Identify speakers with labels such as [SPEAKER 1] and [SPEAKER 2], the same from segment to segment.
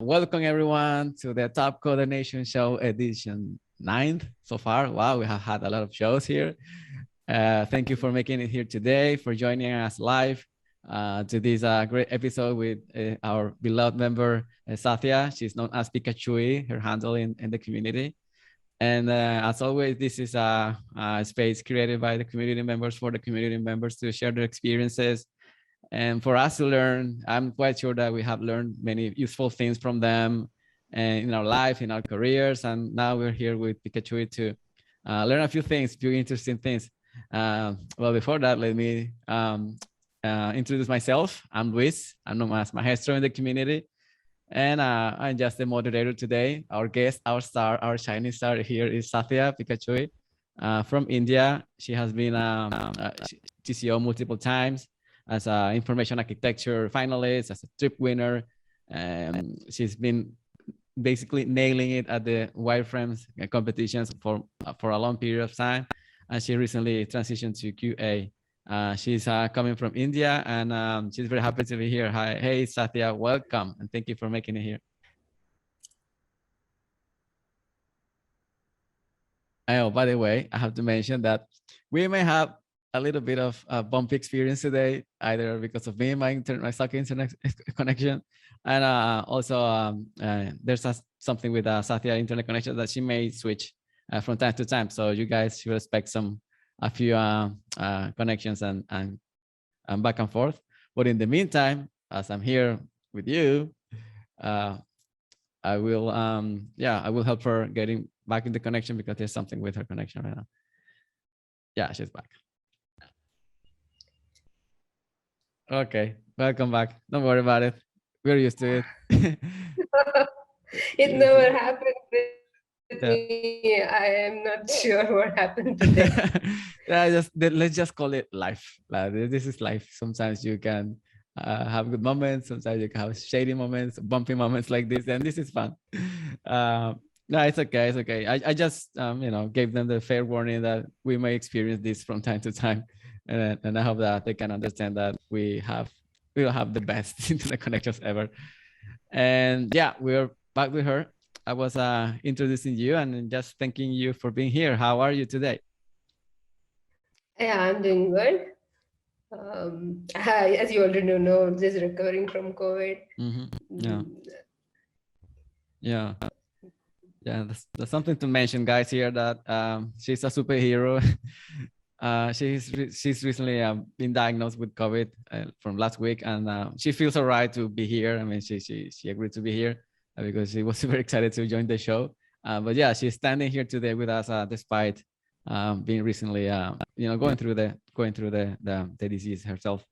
[SPEAKER 1] Welcome everyone to the Topcoder Nation Show edition 9th so far. Wow, we have had a lot of shows here. Thank you for making it here today, for joining us live to this great episode with our beloved member, Satya. She's known as Picachui, her handle in the community. And as always, this is a space created by the community members for the community members to share their experiences and for us to learn. I'm quite sure that we have learned many useful things from them and in our life, in our careers. And now we're here with Picachui to learn a few things, few interesting things. Well, before that, let me introduce myself. I'm Luis. I'm known as Maestro in the community. And I'm just the moderator today. Our guest, our star, our shining star here is Satya Picachui from India. She has been TCO multiple times as an information architecture finalist, as a trip winner. She's been basically nailing it at the wireframes competitions for a long period of time. And she recently transitioned to QA. She's coming from India, and she's very happy to be here. Hi, hey Satya, welcome, and thank you for making it here. Oh, by the way, I have to mention that we may have a little bit of a bumpy experience today, either because of me, my sucky internet connection, and also there's something with Satya internet connection that she may switch from time to time. So you guys should expect a few connections and back and forth. But in the meantime, as I'm here with you, I will I will help her getting back in the connection because there's something with her connection right now. Yeah, she's back. Okay, welcome back. Don't worry about it. We're used to it.
[SPEAKER 2] It never happened with me. I am not sure what happened today.
[SPEAKER 1] Yeah, let's just call it life. This is life. Sometimes you can have good moments. Sometimes you can have shady moments, bumpy moments like this, and this is fun. No, it's okay. It's okay. I just gave them the fair warning that we may experience this from time to time, and I hope that they can understand that we will have the best internet connections ever. And yeah, we're back with her. I was introducing you and just thanking you for being here. How are you today?
[SPEAKER 2] Yeah, I'm doing good. As you already know, just recovering from COVID.
[SPEAKER 1] Yeah. Yeah. Yeah, that's something to mention, guys, here that she's a superhero. She's recently been diagnosed with COVID from last week, and she feels all right to be here. I mean, she agreed to be here because she was very excited to join the show. But yeah, she's standing here today with us despite being recently, going through the disease herself.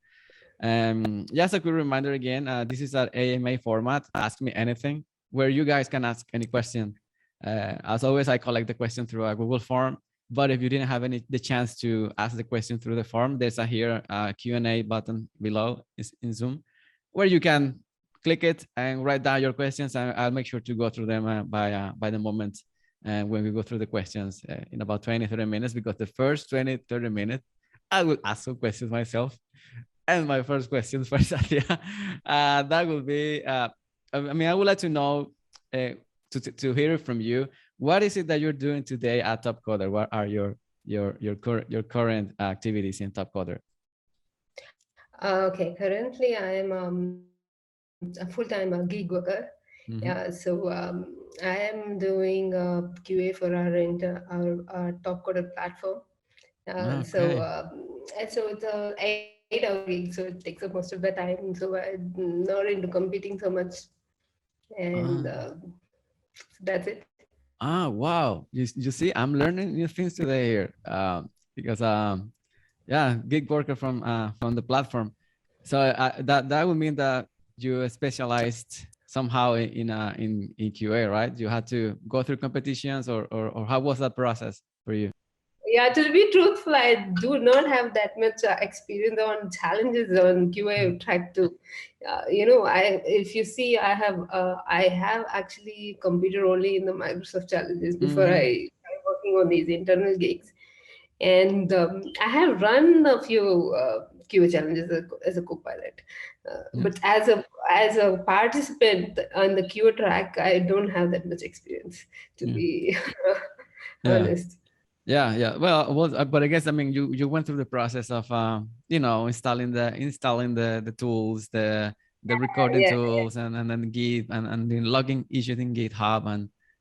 [SPEAKER 1] Just a quick reminder again, this is our AMA format, Ask Me Anything, where you guys can ask any question. As always, I collect the question through a Google form. But if you didn't have the chance to ask the question through the form, there's a Q&A button below in Zoom, where you can click it and write down your questions, and I'll make sure to go through them by the moment when we go through the questions in about 20-30 minutes, because the first 20-30 minutes, I will ask some questions myself. And my first question for Satya, that will be, I would like to know, to hear it from you. What is it that you're doing today at Topcoder? What are your current activities in Topcoder?
[SPEAKER 2] Okay, currently I am a full-time gig worker. Yeah, so I am doing QA for our Topcoder platform.
[SPEAKER 1] Okay.
[SPEAKER 2] So it's a 8-hour gig, so it takes up most of the time. So I'm not into competing so much, and that's it.
[SPEAKER 1] Wow! You see, I'm learning new things today here because gig worker from the platform. So that would mean that you specialized somehow in QA, right? You had to go through competitions, or how was that process for you?
[SPEAKER 2] Yeah, to be truthful, I do not have that much experience on challenges on QA. Tried to, if you see, I have actually competed only in the Microsoft challenges before I started working on these internal gigs. And I have run a few QA challenges as a co-pilot. But as a participant on the QA track, I don't have that much experience, to be
[SPEAKER 1] Yeah.
[SPEAKER 2] honest.
[SPEAKER 1] Yeah. Well, but I guess, I mean, you went through the process of installing the tools, the recording
[SPEAKER 2] Yeah.
[SPEAKER 1] tools, and then Git, and then logging issues in GitHub,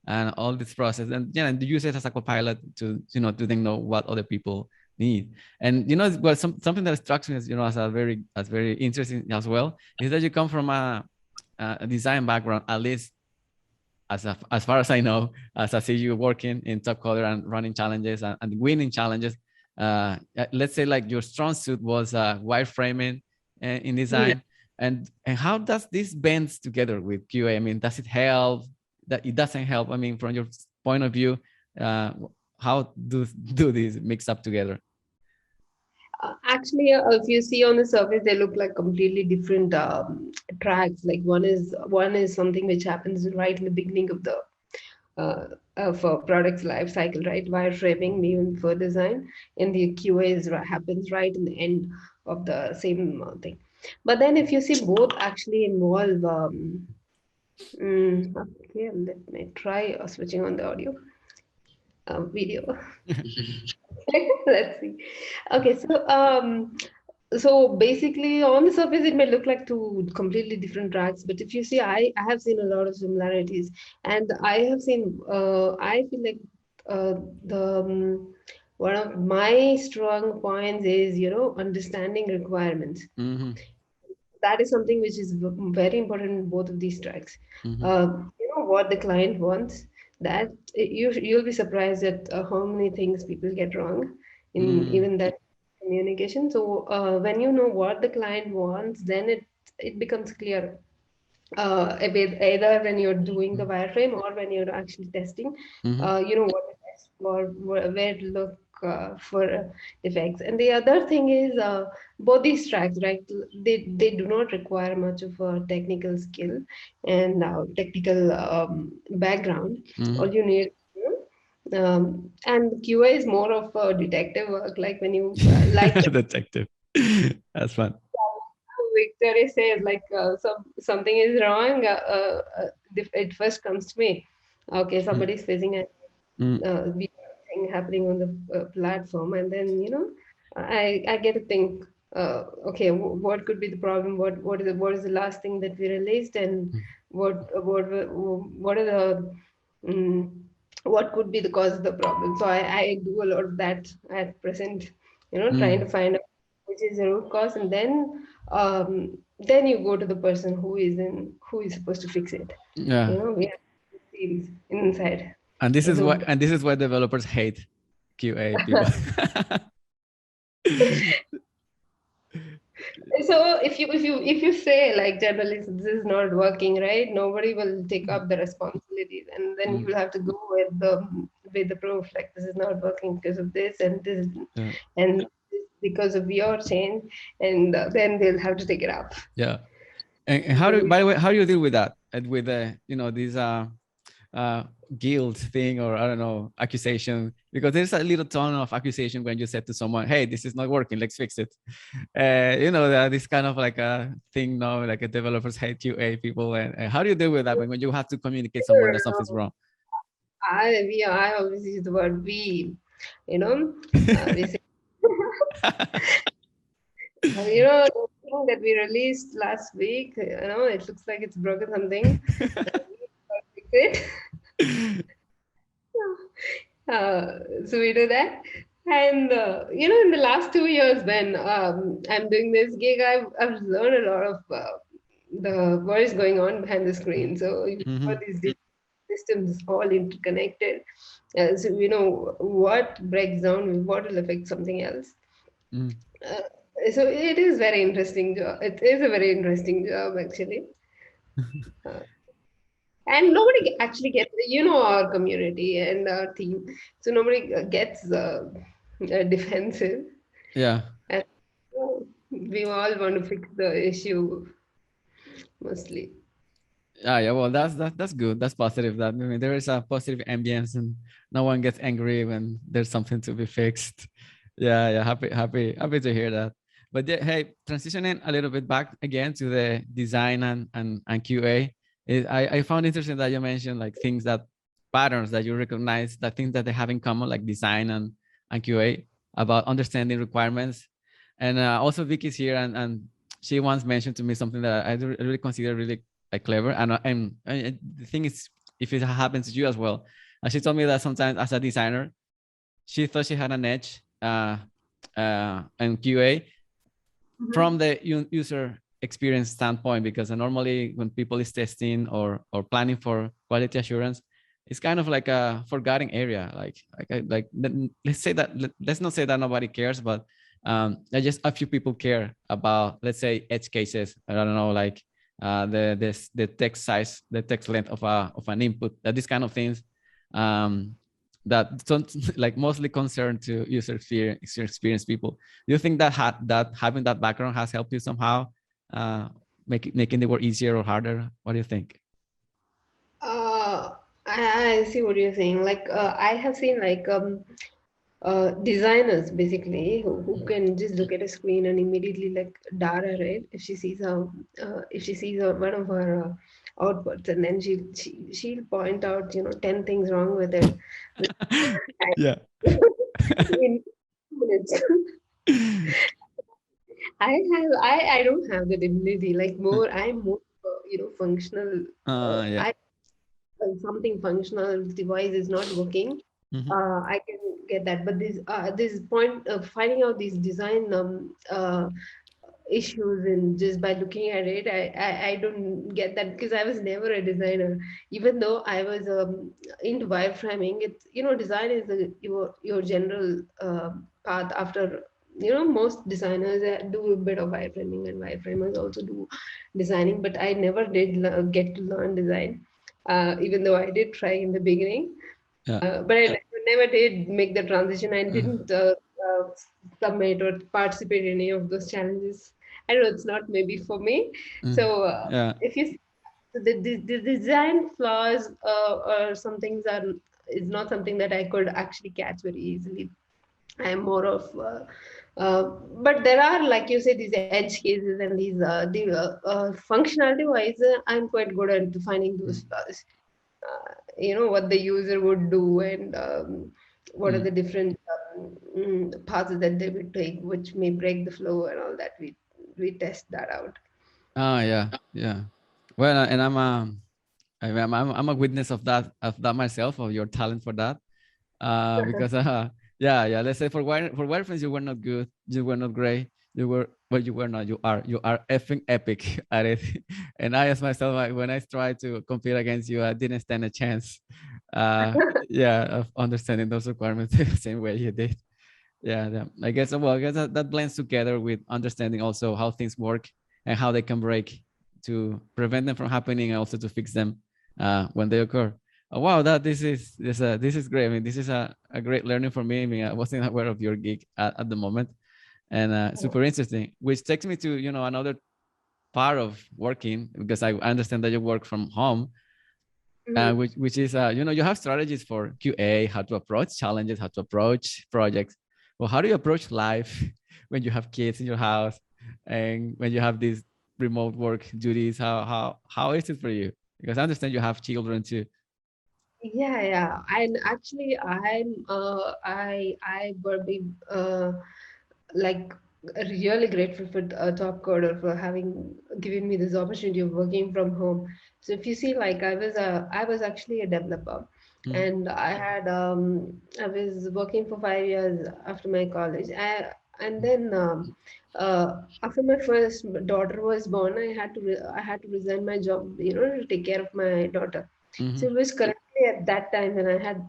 [SPEAKER 1] and all this process, and and you use it as a copilot to to then know what other people need. And well, something that strikes me as as very interesting as well is that you come from a design background, at least as far as I know, as I see you working in Topcoder and running challenges and winning challenges. Let's say like your strong suit was wireframing in design, and how does this bend together with QA? I mean, does it help? That it doesn't help? I mean, from your point of view, how do these mix up together?
[SPEAKER 2] Actually, if you see on the surface, they look like completely different tracks. Like one is something which happens right in the beginning of the of a product's life cycle, right? Wireframing, even for design, and the QA happens right in the end of the same thing. But then, if you see, both actually involve. Okay, let me try switching on the audio video. Let's see. Okay, so basically on the surface it may look like two completely different tracks, but if you see, I have seen a lot of similarities, and I have seen I feel like the one of my strong points is understanding requirements.
[SPEAKER 1] Mm-hmm.
[SPEAKER 2] That is something which is very important in both of these tracks.
[SPEAKER 1] Mm-hmm.
[SPEAKER 2] What the client wants, that you'll be surprised at how many things people get wrong in
[SPEAKER 1] Mm-hmm.
[SPEAKER 2] even that communication. So when you know what the client wants, then it becomes clear, either when you're doing the wireframe or when you're actually testing,
[SPEAKER 1] Mm-hmm.
[SPEAKER 2] what to test or where to look for effects. And the other thing is, both these tracks, right? They do not require much of a technical skill and technical background.
[SPEAKER 1] Mm-hmm.
[SPEAKER 2] All you need. And QA is more of a detective work, like when you like
[SPEAKER 1] Detective. That's fun.
[SPEAKER 2] Victoria says, like something is wrong. It first comes to me. Okay, somebody's facing a
[SPEAKER 1] Mm.
[SPEAKER 2] weird thing happening on the platform, and then I get to think. Okay, what could be the problem? What is the last thing that we released, and what are the um, what could be the cause of the problem? So I do a lot of that at present. Trying to
[SPEAKER 1] Mm.
[SPEAKER 2] find out which is the root cause, and then you go to the person who is supposed to fix it.
[SPEAKER 1] Yeah.
[SPEAKER 2] We have series inside.
[SPEAKER 1] And
[SPEAKER 2] So
[SPEAKER 1] this is why developers hate QA people.
[SPEAKER 2] so if you say, like, generally, this is not working, right, nobody will take up the responsibilities, and then
[SPEAKER 1] Mm.
[SPEAKER 2] you'll have to go with the proof, like, this is not working because of this, and this
[SPEAKER 1] Yeah.
[SPEAKER 2] and this because of your change, and then they'll have to take it up.
[SPEAKER 1] Yeah. And how
[SPEAKER 2] So
[SPEAKER 1] do,
[SPEAKER 2] we
[SPEAKER 1] by the way, how do you deal with that? And with these guilt thing, or I don't know, accusation, because there's a little tone of accusation when you said to someone, hey, this is not working, let's fix it. This kind of like a thing now, like a developers hate QA people. And how do you deal with that when you have to communicate someone that something's wrong?
[SPEAKER 2] I always use the word we, we say, the thing that we released last week, it looks like it's broken something. Fix it. So we do that. And in the last 2 years, when I'm doing this gig, I've learned a lot of what is going on behind the screen. So
[SPEAKER 1] Mm-hmm.
[SPEAKER 2] these systems all interconnected. So what breaks down, what will affect something else.
[SPEAKER 1] Mm.
[SPEAKER 2] Uh, so it is very interesting job. It is a very interesting job, actually. Uh, and nobody actually gets, our community and our team. So nobody gets defensive.
[SPEAKER 1] Yeah.
[SPEAKER 2] And we all want to fix the issue mostly.
[SPEAKER 1] Yeah. Well, that's good. That's positive. That, I mean, there is a positive ambience, and no one gets angry when there's something to be fixed. Yeah. Yeah. Happy to hear that. But yeah, hey, transitioning a little bit back again to the design and QA, I found interesting that you mentioned like things that patterns that you recognize, that things that they have in common, like design and QA, about understanding requirements. And also Vicky's here, and she once mentioned to me something that I really consider really like clever. And the thing is, if it happens to you as well, she told me that sometimes as a designer, she thought she had an edge in QA from the user experience standpoint, because normally when people is testing or planning for quality assurance, it's kind of like a forgotten area. Let's say that let's not say that nobody cares, but just a few people care about, let's say, edge cases. I don't know, like the text size, the text length of an input, that these kind of things. That don't like mostly concerned to user experience people. Do you think that having that background has helped you somehow, making the work easier or harder? What do you think?
[SPEAKER 2] Uh, I see what you're saying. Like, I have seen like designers basically who can just look at a screen and immediately like data it if she sees one of her outputs, and then she'll point out 10 things wrong with it
[SPEAKER 1] Yeah.
[SPEAKER 2] in minutes. I don't have that ability. Like more, I'm more functional.
[SPEAKER 1] Yeah.
[SPEAKER 2] I something functional device is not working,
[SPEAKER 1] Mhm.
[SPEAKER 2] I can get that. But this point of finding out these design issues, and just by looking at it, I don't get that, because I was never a designer. Even though I was into wireframing, it's design is your general path after. Most designers do a bit of wireframing, and wireframers also do designing. But I never did get to learn design, even though I did try in the beginning.
[SPEAKER 1] Yeah.
[SPEAKER 2] But I never did make the transition. I didn't submit or participate in any of those challenges. I don't know, it's not maybe for me. So
[SPEAKER 1] Yeah.
[SPEAKER 2] if you the design flaws or some things are is not something that I could actually catch very easily. I'm more of but there are, like you say, these edge cases and these functionality wise, I'm quite good at defining those flaws. What the user would do, and what are
[SPEAKER 1] Mm.
[SPEAKER 2] the different paths that they would take, which may break the flow, and all that. We test that out.
[SPEAKER 1] Yeah. Yeah. Well, and I'm a witness of that myself, of your talent for that. Because yeah, let's say for wireframes you were not good, you were not great, you were, well, you were not, you are effing epic at it. And I asked myself, like, when I tried to compete against you, I didn't stand a chance, uh yeah, of understanding those requirements the same way you did. Yeah. I guess, well, I guess that blends together with understanding also how things work and how they can break, to prevent them from happening and also to fix them when they occur. Oh, wow, that this is great. I mean, this is a great learning for me. I mean, I wasn't aware of your gig at the moment, and super interesting. Which takes me to another part of working, because I understand that you work from home,
[SPEAKER 2] Mhm.
[SPEAKER 1] which is you have strategies for QA, how to approach challenges, how to approach projects. Well, how do you approach life when you have kids in your house and when you have these remote work duties? How is it for you? Because I understand you have children too.
[SPEAKER 2] Yeah. And actually, I would be like really grateful for Topcoder for having given me this opportunity of working from home. So if you see, like I was actually a developer,
[SPEAKER 1] Mm,
[SPEAKER 2] and I was working for 5 years after my college. And then after my first daughter was born, I had to resign my job, to take care of my daughter. So
[SPEAKER 1] mhm.
[SPEAKER 2] it was currently at that time when I had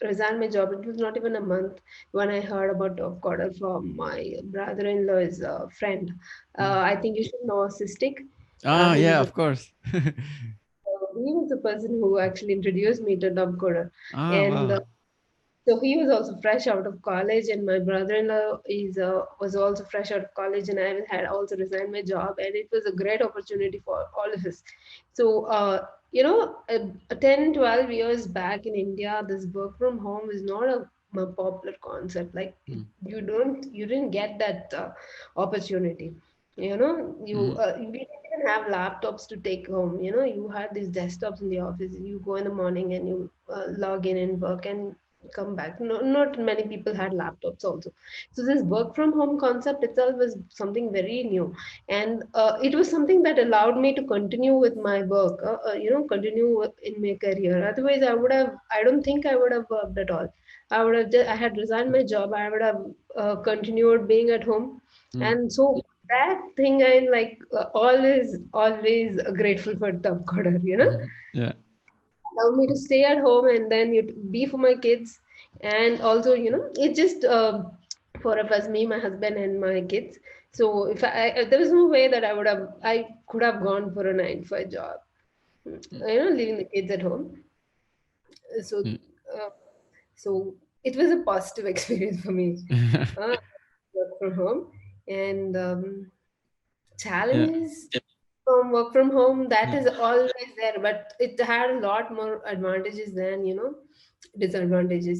[SPEAKER 2] resigned my job. It was not even a month when I heard about Topcoder from my brother-in-law's friend.
[SPEAKER 1] Mm.
[SPEAKER 2] I think you should know Cystic.
[SPEAKER 1] Ah,
[SPEAKER 2] He
[SPEAKER 1] yeah,
[SPEAKER 2] was
[SPEAKER 1] of course.
[SPEAKER 2] the person who actually introduced me to Topcoder,
[SPEAKER 1] Ah,
[SPEAKER 2] and
[SPEAKER 1] wow.
[SPEAKER 2] so he was also fresh out of college, and my brother-in-law is was also fresh out of college, and I had also resigned my job, and it was a great opportunity for all of us. So 10, 12 years back in India, this work from home is not a a popular concept. Like
[SPEAKER 1] Mm.
[SPEAKER 2] you didn't get that opportunity. You know,
[SPEAKER 1] Mhm.
[SPEAKER 2] we didn't even have laptops to take home. You know, you had these desktops in the office. You go in the morning and you log in and work and come back. No, not many people had laptops also. So this work from home concept itself was something very new, and it was something that allowed me to continue with my work. In my career. Otherwise, I don't think I would have worked at all. I had resigned my job. I would have continued being at home,
[SPEAKER 1] Mm.
[SPEAKER 2] and so that thing I like always grateful for Topcoder. You know,
[SPEAKER 1] Mhm. Yeah.
[SPEAKER 2] allow me to stay at home and then you be for my kids, and also it just four of us, me, my husband, and my kids. So if there was no way that I could have gone for a 9 to 5 job,
[SPEAKER 1] Mm.
[SPEAKER 2] leaving the kids at home. So
[SPEAKER 1] Mm.
[SPEAKER 2] uh, so it was a positive experience for me, uh, work from home. And
[SPEAKER 1] Yeah.
[SPEAKER 2] challenges from work from home, that
[SPEAKER 1] Yeah.
[SPEAKER 2] is always there, but it had a lot more advantages than disadvantages.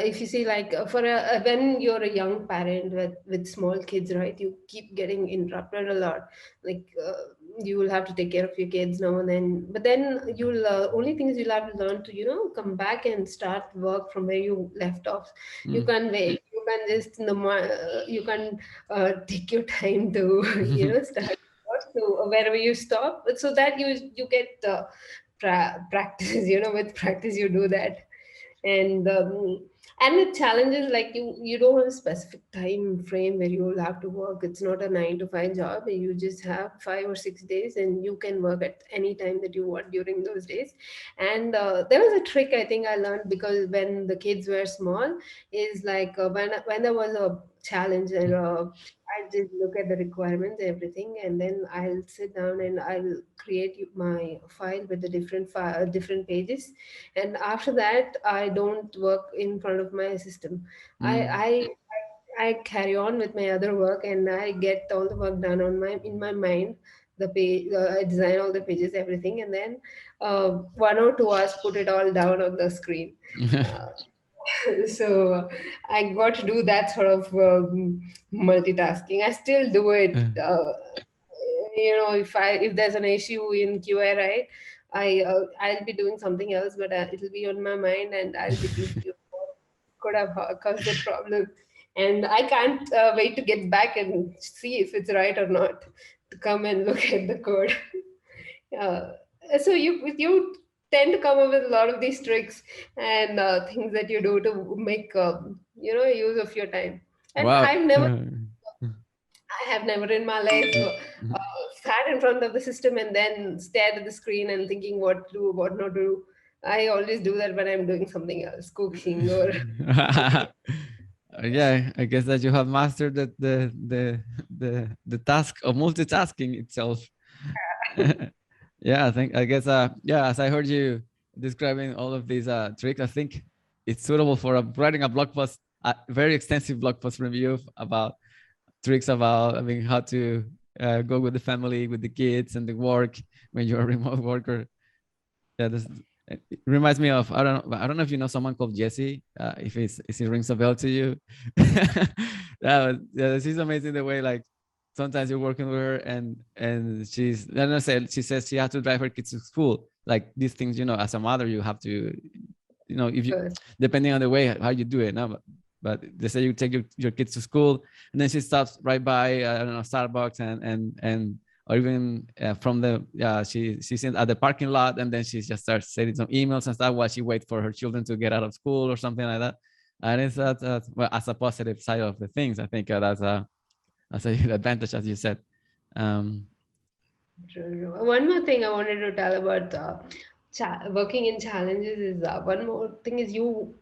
[SPEAKER 2] If you see, like when you're a young parent with small kids, right, you keep getting interrupted a lot. Like you will have to take care of your kids now and then, but then you'll only thing is you'll have to learn to come back and start work from where you left off. You
[SPEAKER 1] Mm.
[SPEAKER 2] can wait, you can just you can take your time to start work to wherever you stop, so that you get practice. With practice you do that. And with challenges, like you don't have a specific time frame where you'll have to work. It's not a 9 to 5 job. You just have 5 or 6 days and you can work at any time that you want during those days. And there was a trick I think I learned, because when the kids were small, is like when there was a challenge, and I just look at the requirements, everything, and then I'll sit down and I'll create my file with the different pages. And after that, I don't work in front of my system. i
[SPEAKER 1] Mm.
[SPEAKER 2] i I carry on with my other work, and I get all the work done in my mind. The page, I design all the pages, everything, and then 1 or 2 hours put it all down on the screen. uh, so I got to do that sort of multitasking. I still do it. If there's an issue in QA, right, I'll be doing something else, but it'll be on my mind, and I'll be thinking of what could have caused the problem, and I can't wait to get back and see if it's right or not, to come and look at the code. uh, so you tend to come up with a lot of these tricks and things that you do to make use of your time. And
[SPEAKER 1] Wow.
[SPEAKER 2] I have never in my life sat in front of the system and then stared at the screen and thinking what to do, what not to do. I always do that when I'm doing something else, cooking or
[SPEAKER 1] Yeah, I guess that you have mastered the task of multitasking itself. Yeah, I guess yeah, as I heard you describing all of these tricks, I think it's suitable for writing a blog post, a very extensive blog post review about tricks about, I mean, how to go with the family, with the kids and the work when you're a remote worker. Yeah, this it reminds me of, I don't know if you know someone called Jesse. If it rings a bell to you. Yeah, she's amazing the way, like, sometimes you're working with her and she's, I don't know, say she says she has to drive her kids to school. Like these things, as a mother, you have to, if you, depending on the way how you do it. No, but they say you take your kids to school, and then she stops right by, I don't know, Starbucks and or even from the, she's in at the parking lot, and then she just starts sending some emails and stuff while she waits for her children to get out of school or something like that. And it's well, as a positive side of the things, I think that's a advantage, as you said. um
[SPEAKER 2] one more thing I wanted to tell about working in challenges is one more thing is you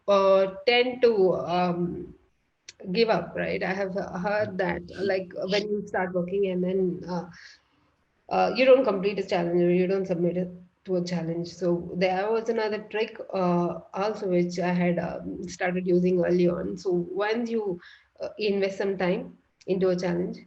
[SPEAKER 2] tend to give up, right? I have heard that like when you start working and then you don't complete a challenge or you don't submit it to a challenge. So there was another trick also which I had started using early on. So once you invest some time into a challenge,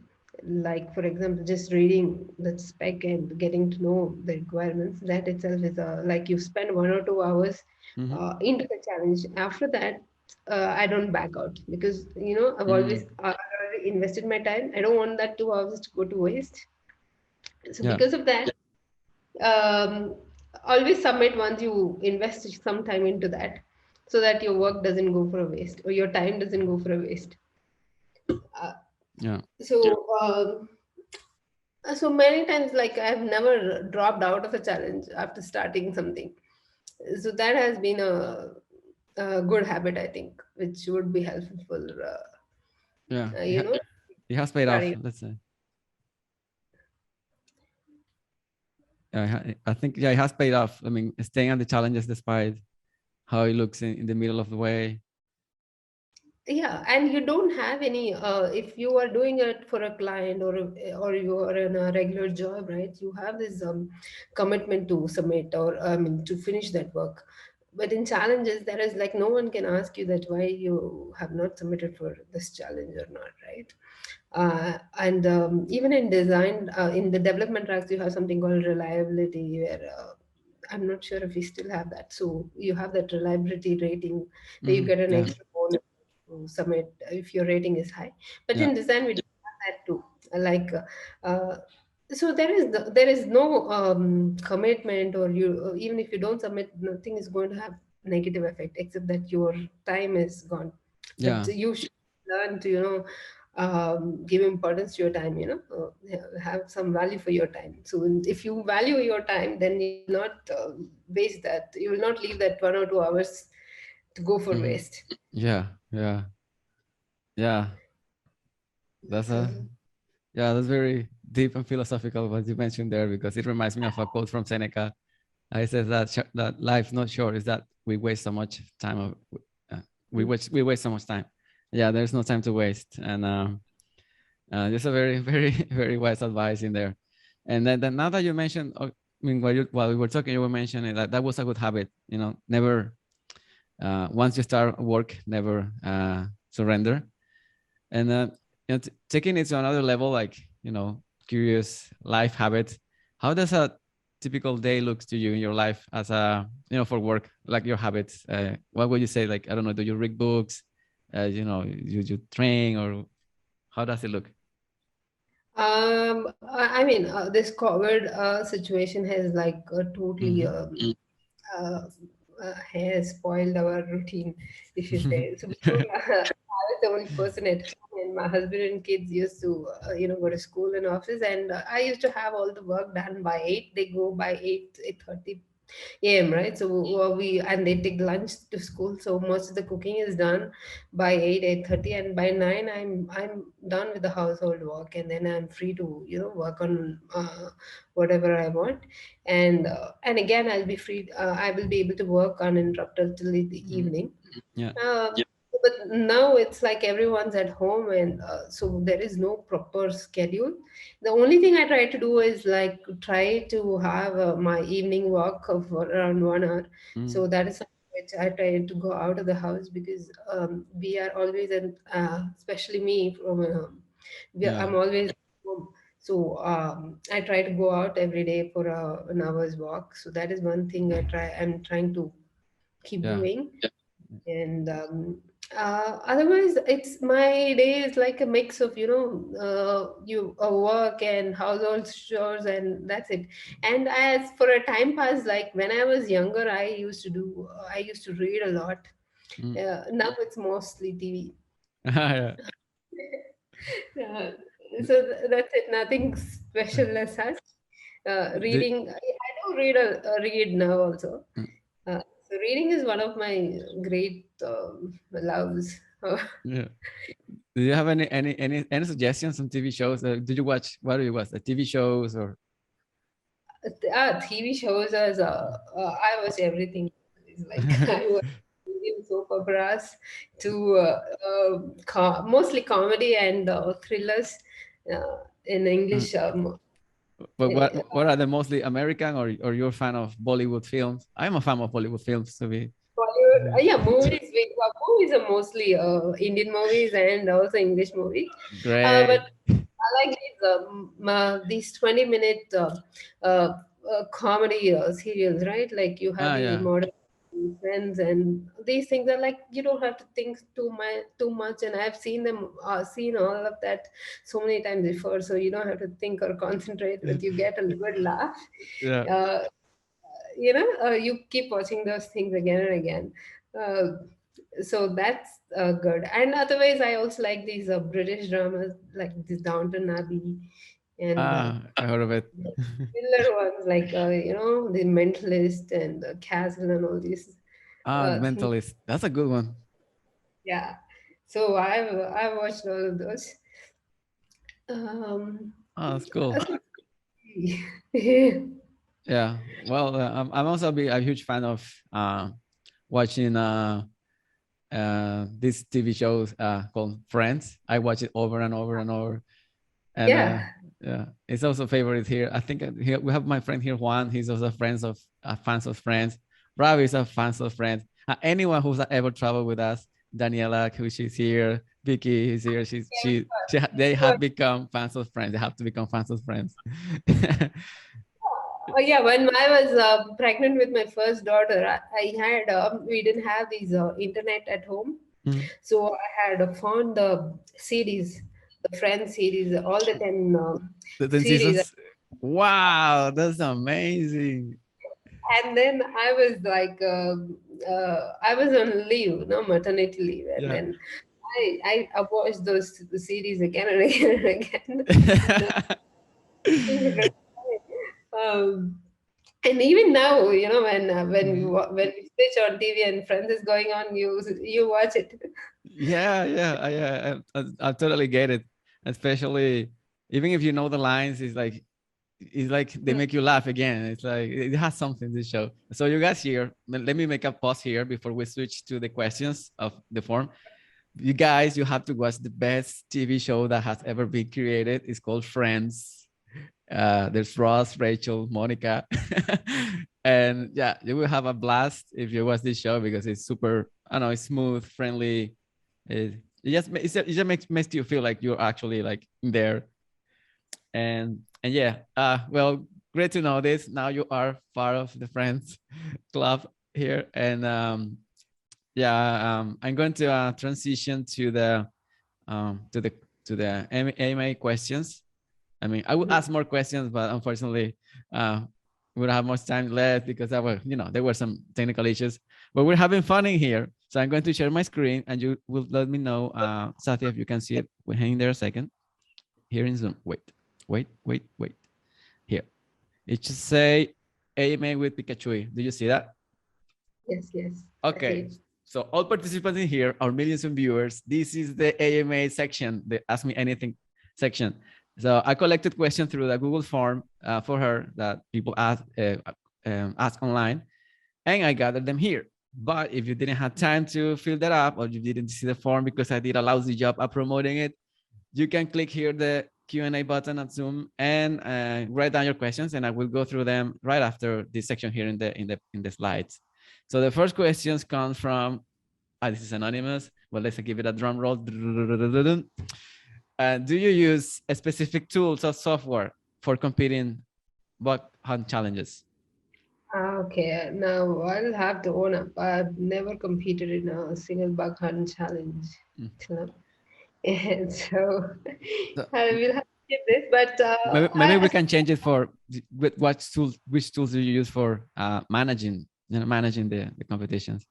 [SPEAKER 2] like for example, just reading the spec and getting to know the requirements, that itself is like you spend 1 or 2 hours
[SPEAKER 1] mhm.
[SPEAKER 2] into the challenge. After that, I don't back out, because I've always already invested my time. I don't want that 2 hours to go to waste. So
[SPEAKER 1] Yeah.
[SPEAKER 2] because of that, um, always submit once you invest some time into that, so that your work doesn't go for a waste, or your time doesn't go for a waste. Uh,
[SPEAKER 1] Yeah.
[SPEAKER 2] so many times, like, I've never dropped out of a challenge after starting something. So that has been a good habit, I think, which would be helpful for
[SPEAKER 1] Yeah.
[SPEAKER 2] uh, you know
[SPEAKER 1] It has paid off,
[SPEAKER 2] starting.
[SPEAKER 1] let's say. I think, yeah, it has paid off. I mean, staying on the challenges despite how it looks in the middle of the way.
[SPEAKER 2] Yeah, and you don't have any, if you are doing it for a client, or you are in a regular job, right? You have this commitment to submit, or I mean, to finish that work. But in challenges, there is like no one can ask you that why you have not submitted for this challenge or not, right? And even in design, in the development tracks, you have something called reliability, where I'm not sure if we still have that. So you have that reliability rating, that you get an
[SPEAKER 1] Yeah.
[SPEAKER 2] extra bonus to submit if your rating is high. But
[SPEAKER 1] Yeah.
[SPEAKER 2] in design, we don't have that too. Like, uh, so there is no commitment, or even if you don't submit, nothing is going to have negative effect, except that your time is gone. But
[SPEAKER 1] Yeah.
[SPEAKER 2] you should learn to give importance to your time, have some value for your time. So if you value your time, then you will not waste that. You will not leave that 1 or 2 hours to go for waste.
[SPEAKER 1] Yeah. Yeah. Yeah. That's a
[SPEAKER 2] Um,
[SPEAKER 1] Yeah, that's very deep and philosophical what you mentioned there, because it reminds me of a quote from Seneca. He says that that life's not short; is that we waste so much time. Uh, we waste so much time. Yeah, there's no time to waste, and just a very very very wise advice in there. And then now that you mentioned, I mean, while we were talking, you were mentioning that that was a good habit. Never once you start work, never surrender. And taking it to another level, like, curious life habits. How does a typical day looks to you in your life as a, for work, like your habits? What would you say? Like, I don't know, do you read books? You train, or how does it look?
[SPEAKER 2] I mean, this COVID situation has like totally
[SPEAKER 1] Mm-hmm.
[SPEAKER 2] uh, has spoiled our routine, if you say. So before, I was the only person at home, and my husband and kids used to, go to school and office, and I used to have all the work done by 8. They go by 8:30 a.m., right? So and they take lunch to school. So most of the cooking is done by 8:30, and by 9 I'm done with the household work, and then I'm free to work on whatever I want. And again, I will be able to work uninterrupted till the
[SPEAKER 1] Mm-hmm.
[SPEAKER 2] evening.
[SPEAKER 1] Yeah.
[SPEAKER 2] Yeah. But now it's like everyone's at home, and so there is no proper schedule. The only thing I try to do is like try to have my evening walk of around 1 hour.
[SPEAKER 1] Mm.
[SPEAKER 2] So that is something which I try to go out of the house, because we are always, and especially me,
[SPEAKER 1] Yeah.
[SPEAKER 2] I'm always home. So I try to go out every day for an hour's walk. So that is one thing I'm trying to keep
[SPEAKER 1] Yeah.
[SPEAKER 2] doing. And otherwise, it's my day is like a mix of you work and household chores, and that's it. And as for a time pass, like when I was younger, I used to read a lot.
[SPEAKER 1] Mm.
[SPEAKER 2] Now it's mostly TV.
[SPEAKER 1] Yeah.
[SPEAKER 2] uh, so that's it, nothing special as such.
[SPEAKER 1] The-
[SPEAKER 2] Reading, I do read now also.
[SPEAKER 1] mm,
[SPEAKER 2] So reading is one of my great loves.
[SPEAKER 1] yeah. Do you have any suggestions on TV shows? Did you watch? What do you watch? The TV shows or?
[SPEAKER 2] TV shows as I watch everything. It's like I watch Indian soap operas to mostly comedy and in
[SPEAKER 1] Mm.
[SPEAKER 2] English.
[SPEAKER 1] But what
[SPEAKER 2] Eh,
[SPEAKER 1] what are the mostly American, or you're a fan of Bollywood films? I'm a fan of Bollywood films, to be.
[SPEAKER 2] Bollywood, yeah, movies. Movies are mostly Indian movies and also English movies. But
[SPEAKER 1] Great.
[SPEAKER 2] I like these 20-minute comedy serials, right? Like you have the
[SPEAKER 1] Yeah.
[SPEAKER 2] modern friends, and these things are like you don't have to think too much. And I've seen all of that so many times before, so you don't have to think or concentrate. But you get a good laugh.
[SPEAKER 1] Yeah.
[SPEAKER 2] Uh, you keep watching those things again and again. Uh, so that's good. And otherwise, I also like these British dramas like this Downton Abbey and
[SPEAKER 1] I heard of it.
[SPEAKER 2] thriller ones like The Mentalist and The Castle and all these
[SPEAKER 1] The
[SPEAKER 2] things.
[SPEAKER 1] Mentalist. That's a good one.
[SPEAKER 2] Yeah. So I've watched all of those. Um,
[SPEAKER 1] Oh, that's cool.
[SPEAKER 2] yeah.
[SPEAKER 1] Yeah. Well, I'm also a huge fan of watching this TV shows called Friends. I watch it over and over and over. And
[SPEAKER 2] Yeah.
[SPEAKER 1] yeah, it's also favorite here. I think here we have my friend here, Juan. He's also fans of Friends. Ravi is a fans of Friends. Anyone who's ever traveled with us, Daniela, who she's here, Vicky is here. They have become fans of Friends. They have to become fans of Friends.
[SPEAKER 2] Oh yeah, when I was pregnant with my first daughter, I had we didn't have these internet at home,
[SPEAKER 1] Mm.
[SPEAKER 2] so I had found the CDs, the Friends series, all the 10
[SPEAKER 1] The 10
[SPEAKER 2] series,
[SPEAKER 1] seasons. Wow, that's amazing.
[SPEAKER 2] and then I was like, I was on leave, no maternity leave, and
[SPEAKER 1] Yeah.
[SPEAKER 2] then I watched those series again and again and again. um, and even now, when we switch on TV and Friends is going on, you watch it.
[SPEAKER 1] I totally get it. Especially even if you know the lines, it's like they make you laugh again. It's like it has something to show. So you guys here, let me make a pause here before we switch to the questions of the form. You guys, you have to watch the best TV show that has ever been created. It's called Friends. There's Ross, Rachel, Monica, and yeah, you will have a blast if you watch this show because it's super, I don't know, it's smooth, friendly. It just makes you feel like you're actually like there. And yeah, well, great to know this. Now you are part of the Friends club here, and yeah, I'm going to transition to the um, to the to the AMA questions. I mean, I would ask more questions, but unfortunately, we don't have much time left because there were some technical issues. But we're having fun in here, so I'm going to share my screen, and you will let me know, Satya, if you can see it. We're hanging there a second. Here in Zoom. Wait. Here. It should say AMA with Picachui. Do you see that?
[SPEAKER 2] Yes, yes, I see
[SPEAKER 1] Okay.
[SPEAKER 2] it.
[SPEAKER 1] So all participants in here, our millions of viewers, this is the AMA section, the Ask Me Anything section. So I collected questions through the Google form for her that people ask online, and I gathered them here. But if you didn't have time to fill that up, or you didn't see the form because I did a lousy job at promoting it, you can click here the Q&A button at Zoom and write down your questions, and I will go through them right after this section here in the slides. So the first questions come from, this is anonymous, but let's give it a drum roll. Do you use a specific tools or software for competing bug hunt challenges?
[SPEAKER 2] Okay, now I'll have to own up. I've never competed in a single bug hunt challenge
[SPEAKER 1] Mm.
[SPEAKER 2] till now. And so
[SPEAKER 1] So
[SPEAKER 2] I will have to skip this, but
[SPEAKER 1] maybe we can change it for which tools do you use for managing the competitions?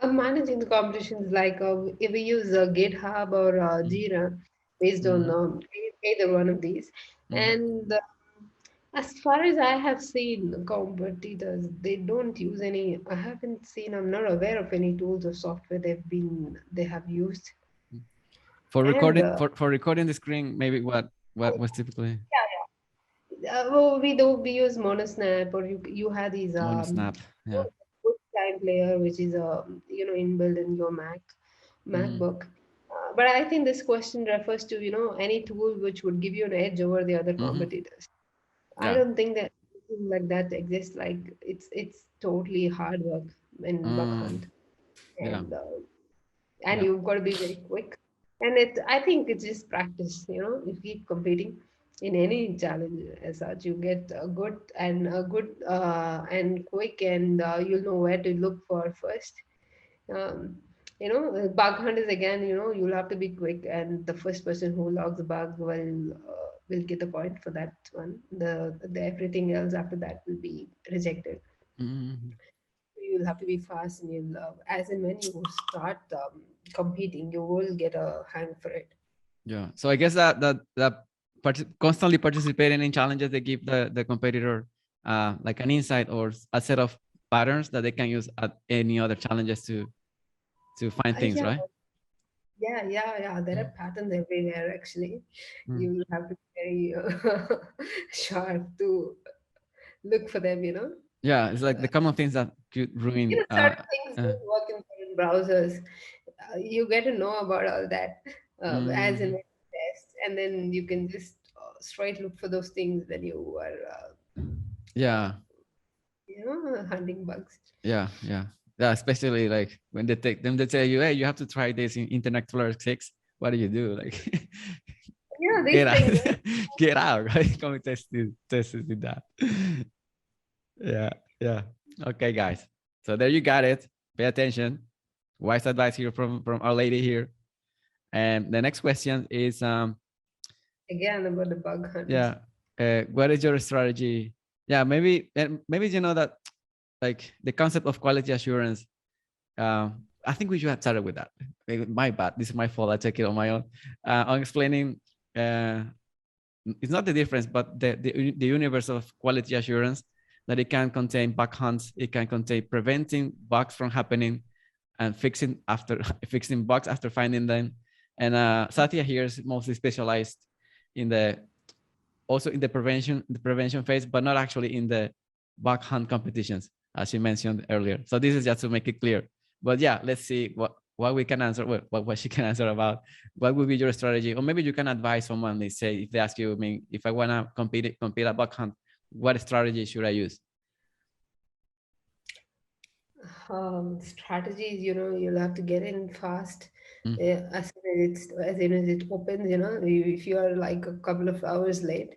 [SPEAKER 2] I'm managing the competitions like if we use GitHub or Jira based on
[SPEAKER 1] Mm-hmm.
[SPEAKER 2] either one of these.
[SPEAKER 1] Mm-hmm.
[SPEAKER 2] And as far as I have seen, competitors they don't use any. I haven't seen. I'm not aware of any tools or software they have used.
[SPEAKER 1] For
[SPEAKER 2] And
[SPEAKER 1] recording for recording the screen, maybe what was typically
[SPEAKER 2] we use Monosnap, or you have these
[SPEAKER 1] Monosnap. Yeah.
[SPEAKER 2] good time player, which is inbuilt in your
[SPEAKER 1] Mm-hmm.
[SPEAKER 2] MacBook. But I think this question refers to any tool which would give you an edge over the other
[SPEAKER 1] Mm-hmm.
[SPEAKER 2] competitors. I
[SPEAKER 1] Yeah.
[SPEAKER 2] don't think that anything like that exists. Like it's totally hard work in Buck Hunt,
[SPEAKER 1] Yeah.
[SPEAKER 2] and
[SPEAKER 1] Yeah.
[SPEAKER 2] you've got to be very quick. And I think it's just practice. You keep competing. in any challenge as such. You get a good and quick, and you'll know where to look for first. um, bug hunt is again, you'll have to be quick, and the first person who logs a bug will get the point for that one. The everything else after that will be rejected.
[SPEAKER 1] Mhm.
[SPEAKER 2] You'll have to be fast, and you'll as and when you start competing, you will get a hang for it.
[SPEAKER 1] Yeah. So I guess that constantly participating in challenges, they give the competitor like an insight or a set of patterns that they can use at any other challenges to find things,
[SPEAKER 2] Yeah,
[SPEAKER 1] right?
[SPEAKER 2] yeah. There
[SPEAKER 1] Mm.
[SPEAKER 2] are patterns everywhere. Actually,
[SPEAKER 1] Mm.
[SPEAKER 2] you will have to be very sharp to look for them.
[SPEAKER 1] Yeah, it's like the common things that could ruin.
[SPEAKER 2] Certain things don't work in certain browsers. You get to know about all that as and
[SPEAKER 1] Mhm.
[SPEAKER 2] when you test, and then you can just straight look for those things when you are,
[SPEAKER 1] Yeah,
[SPEAKER 2] hunting bugs.
[SPEAKER 1] yeah. Yeah, especially like when they take them, they tell you, hey, you have to try this in Internet Explorer 6. What do you do? Like,
[SPEAKER 2] Yeah,
[SPEAKER 1] get
[SPEAKER 2] these
[SPEAKER 1] out,
[SPEAKER 2] things.
[SPEAKER 1] get out, right? Come and test it with that. Yeah, yeah. Okay, guys. So there you got it. Pay attention. Wise advice here from our lady here. And the next question is,
[SPEAKER 2] Again about the bug hunt.
[SPEAKER 1] yeah, what is your strategy? Yeah, maybe, and maybe you know that like the concept of quality assurance. I think we should have started with that. Maybe my bad. This is my fault. I take it on my own. On explaining, uh, it's not the difference, but the universe of quality assurance, that it can contain bug hunts, it can contain preventing bugs from happening, and fixing after fixing bugs after finding them. And Satya here is mostly specialized in the also in the prevention phase, but not actually in the bug hunt competitions, as you mentioned earlier. So this is just to make it clear. But yeah, let's see what we can answer, what she can answer about. What would be your strategy? Or maybe you can advise someone. They say if they ask you, I mean, if I want to compete at bug hunt, what strategy should I use?
[SPEAKER 2] Strategies, you'll have to get in fast.
[SPEAKER 1] Mm,
[SPEAKER 2] As soon as it opens, if you are like a couple of hours late,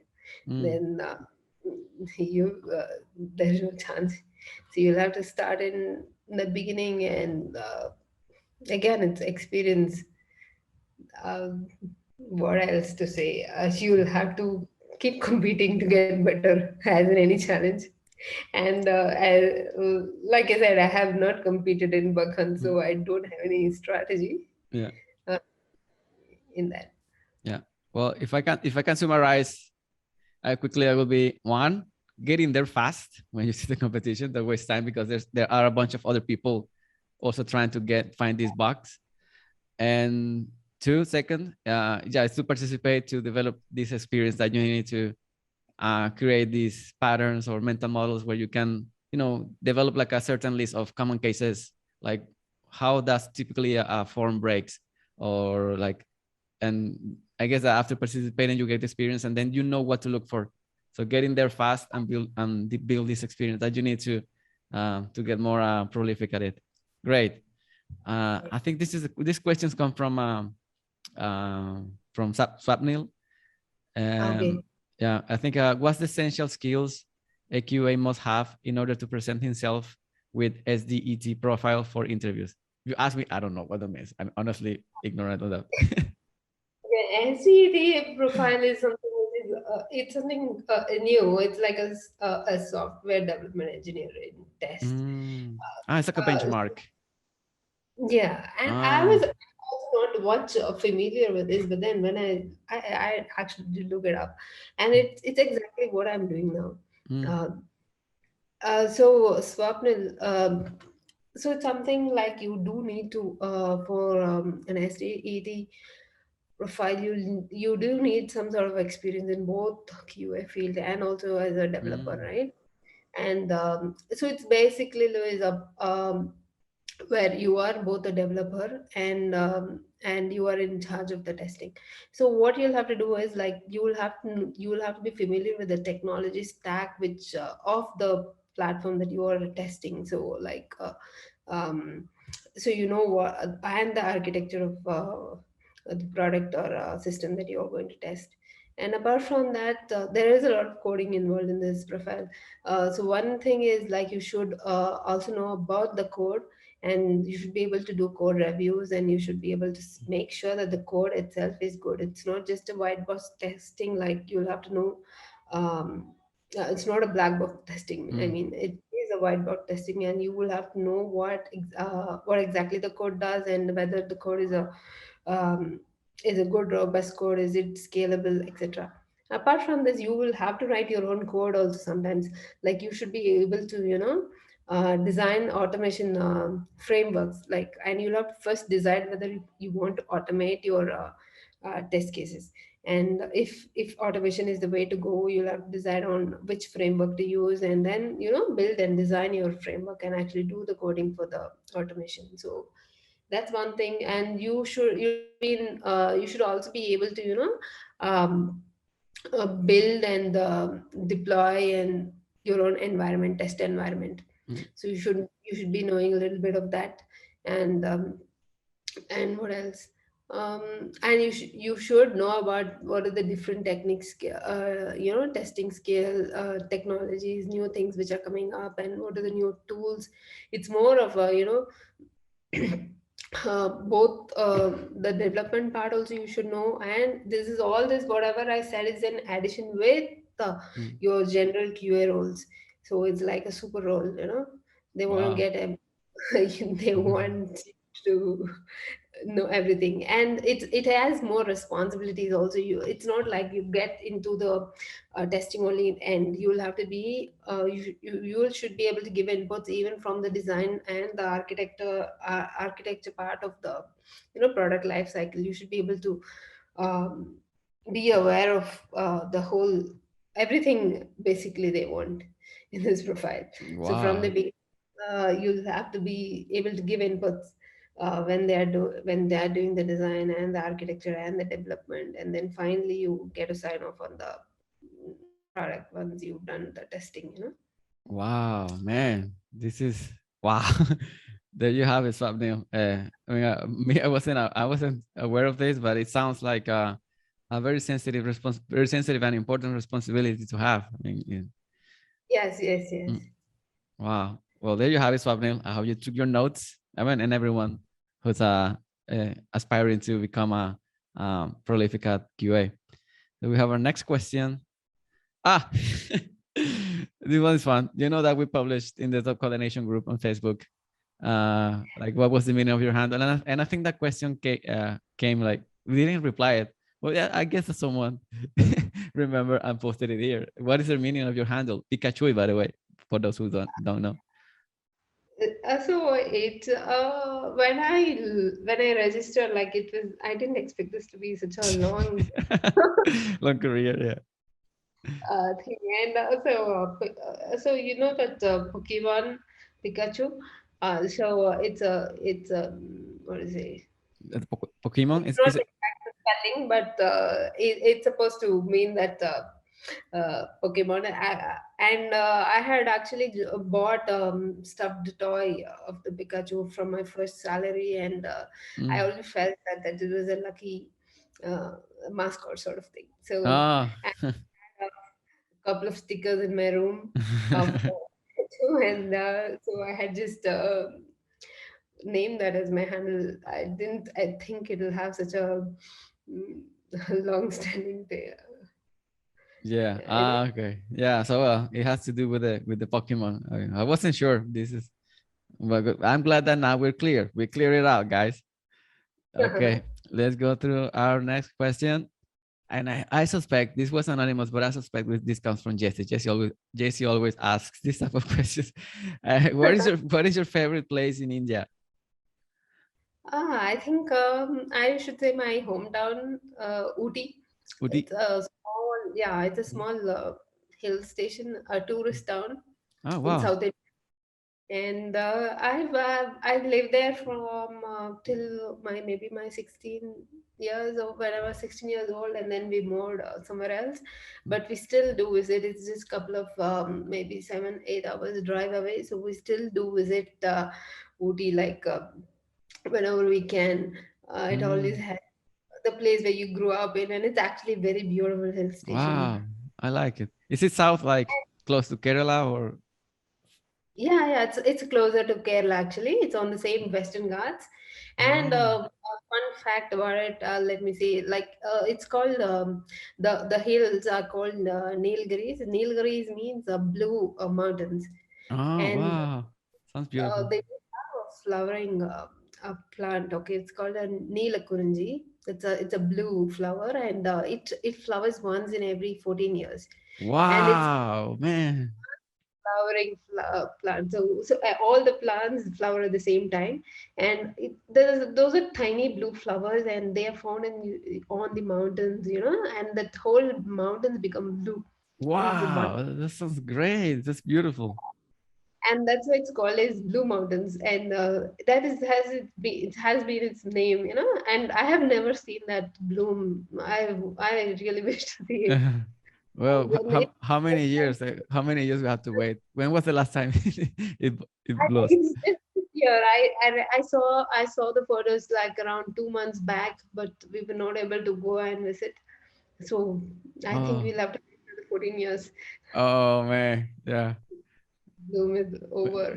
[SPEAKER 1] mm,
[SPEAKER 2] then you there's no chance. So you'll have to start in the beginning, and again, it's experience. Um, what else to say? You'll have to keep competing to get better as in any challenge. And like I said, I have not competed in Bakhan,
[SPEAKER 1] mm,
[SPEAKER 2] so I don't have any strategy
[SPEAKER 1] yeah,
[SPEAKER 2] uh, in that.
[SPEAKER 1] yeah. Well, if I can summarize quickly, I will be one, getting there fast when you see the competition, don't waste time, because there are a bunch of other people also trying to find these bugs. And two, second, yeah, is to participate, to develop this experience that you need to create these patterns or mental models where you can, develop like a certain list of common cases, like how does typically a form breaks, or like, and I guess that after participating, you get experience, and then you know what to look for. So getting there fast and build this experience that you need to get more prolific at it. Great. I think these questions come from Swapnil.
[SPEAKER 2] Okay.
[SPEAKER 1] Yeah, I think what's the essential skills a QA must have in order to present himself with SDET profile for interviews? If you ask me, I don't know what that means. I'm honestly ignorant of that.
[SPEAKER 2] The NCET profile is something which is it's something new. It's like a software development engineering test.
[SPEAKER 1] It's like a
[SPEAKER 2] Uh,
[SPEAKER 1] benchmark.
[SPEAKER 2] yeah, and I
[SPEAKER 1] Ah,
[SPEAKER 2] was also not much familiar with this, but then when I actually did look it up, and it's exactly what I'm doing now.
[SPEAKER 1] mm,
[SPEAKER 2] Uh, so Swapnil, so it's something like you do need to for an SDET profile, you do need some sort of experience in both QA field and also as a developer,
[SPEAKER 1] mm,
[SPEAKER 2] right? And so it's basically Louis, where you are both a developer and you are in charge of the testing. So what you'll have to do is like you will have to be familiar with the technology stack which of the platform that you are testing. So like um, so you know what, and the architecture of the product or system that you are going to test. And apart from that, there is a lot of coding involved in this profile. So one thing is like you should also know about the code, and you should be able to do code reviews, and you should be able to make sure that the code itself is good. It's not just a white box testing, like you'll have to know. Um, it's not a black box testing. I
[SPEAKER 1] Mm,
[SPEAKER 2] mean, it is a white box testing, and you will have to know what exactly the code does, and whether the code um, is a good robust code, is it scalable, etc. Apart from this, you will have to write your own code also sometimes. Like you should be able to design automation frameworks, like, and you'll have to first decide whether you want to automate your test cases. And if automation is the way to go, you'll have to decide on which framework to use, and then build and design your framework and actually do the coding for the automation. So that's one thing. And you should also be able to um, build and deploy and your own environment, test environment.
[SPEAKER 1] mm.
[SPEAKER 2] So you should be knowing a little bit of that. And um, and what else? And you should know about what are the different techniques, testing scale technologies, new things which are coming up, and what are the new tools. It's more of a both the development part also you should know, and this is all this whatever I said is in addition with
[SPEAKER 1] Mm.
[SPEAKER 2] your general QA roles. So it's like a super role. They want to
[SPEAKER 1] Wow.
[SPEAKER 2] get they want to know everything, and it has more responsibilities also. It's not like you get into the testing only, and you'll have to be you should be able to give inputs even from the design and the architecture part of the product life cycle. You should be able to um, be aware of the whole everything basically they want in this profile. So from the
[SPEAKER 1] Wow.
[SPEAKER 2] beginning, you'll have to be able to give inputs when they are doing the design and the architecture and the development, and then finally you get a sign off on the product once you've done the testing.
[SPEAKER 1] Wow, man. This is wow. There you have it, Swapnil. I mean, me, I wasn't aware of this, but it sounds like a very sensitive and important responsibility to have. I mean,
[SPEAKER 2] Yes, yes, yes.
[SPEAKER 1] mm, wow. Well, there you have it, Swapnil. I hope you took your notes. I mean, and everyone who's aspiring to become a prolific at QA. So we have our next question. Ah, this one is fun. You know that we published in the Top Coordination group on Facebook, like what was the meaning of your handle? And I think that question came like we didn't reply it. Well, yeah, I guess that someone remember and posted it here. What is the meaning of your handle? Picachui, by the way, for those who don't know.
[SPEAKER 2] So it when I registered, like it was, I didn't expect this to be such a long
[SPEAKER 1] Long career, yeah.
[SPEAKER 2] thing. And so you know that Pokemon Pikachu. It's a what is it?
[SPEAKER 1] Pokemon
[SPEAKER 2] It's
[SPEAKER 1] is
[SPEAKER 2] not
[SPEAKER 1] is it?
[SPEAKER 2] exact spelling, but it's supposed to mean that Pokemon. I had actually bought stuffed toy of the Pikachu from my first salary, and I
[SPEAKER 1] Mm.
[SPEAKER 2] always felt that it was a lucky uh, mascot sort of thing. So
[SPEAKER 1] Ah.
[SPEAKER 2] I had a couple of stickers in my room of Pikachu, and so I had just named that as my handle. I think it'll have such a mm, long-standing
[SPEAKER 1] Yeah.
[SPEAKER 2] you know.
[SPEAKER 1] Ah, okay. Yeah. So it has to do with the Pokemon. I wasn't sure. This is, but I'm glad that now we're clear. We clear it out, guys. Okay. Let's go through our next question. And I suspect this was anonymous, but I suspect this comes from Jesse. Jesse always asks this type of questions. What is your favorite place in India?
[SPEAKER 2] I think I should say my hometown, Ooty.
[SPEAKER 1] Uti.
[SPEAKER 2] It's a small, yeah, it's a small hill station, a tourist town
[SPEAKER 1] Oh
[SPEAKER 2] in
[SPEAKER 1] wow.
[SPEAKER 2] South India. And I've lived there from till my 16 years, or when I was 16 years old, and then we moved somewhere else. But we still do visit. It's just a couple of maybe 7-8 hours drive away, so we still do visit Ooty, like whenever we can. It always
[SPEAKER 1] Mm.
[SPEAKER 2] has the place where you grew up in, and it's actually a very beautiful hill station.
[SPEAKER 1] Wow, I like it. Is it south, like close to Kerala, or?
[SPEAKER 2] Yeah, yeah, it's closer to Kerala actually. It's on the same Western Ghats. And
[SPEAKER 1] Oh,
[SPEAKER 2] a fun fact about it, let me see, like it's called the hills are called Nilgiris. Nilgiris means blue mountains,
[SPEAKER 1] oh,
[SPEAKER 2] and
[SPEAKER 1] wow, sounds beautiful.
[SPEAKER 2] they have a flowering a plant. Okay, it's called a Neelakurunji. It's a blue flower, and it flowers once in every 14 years, and it's
[SPEAKER 1] Wow, man.
[SPEAKER 2] flowering plant. So all the plants flower at the same time, and those are tiny blue flowers, and they are found on the mountains, and that whole mountains become blue. The one,
[SPEAKER 1] Wow, that sounds great. That's beautiful.
[SPEAKER 2] and that's why it's called as Blue Mountains, and that is it has been its name, And I have never seen that bloom. I really wish to see it.
[SPEAKER 1] Well,
[SPEAKER 2] And it
[SPEAKER 1] how many years? How many years we have to wait? When was the last time it
[SPEAKER 2] I think
[SPEAKER 1] blows?
[SPEAKER 2] it's this year. I saw the photos like around 2 months back, but we were not able to go and visit. So I think
[SPEAKER 1] Oh,
[SPEAKER 2] we'll have to wait for the 14 years.
[SPEAKER 1] oh man, yeah.
[SPEAKER 2] Bloom is over.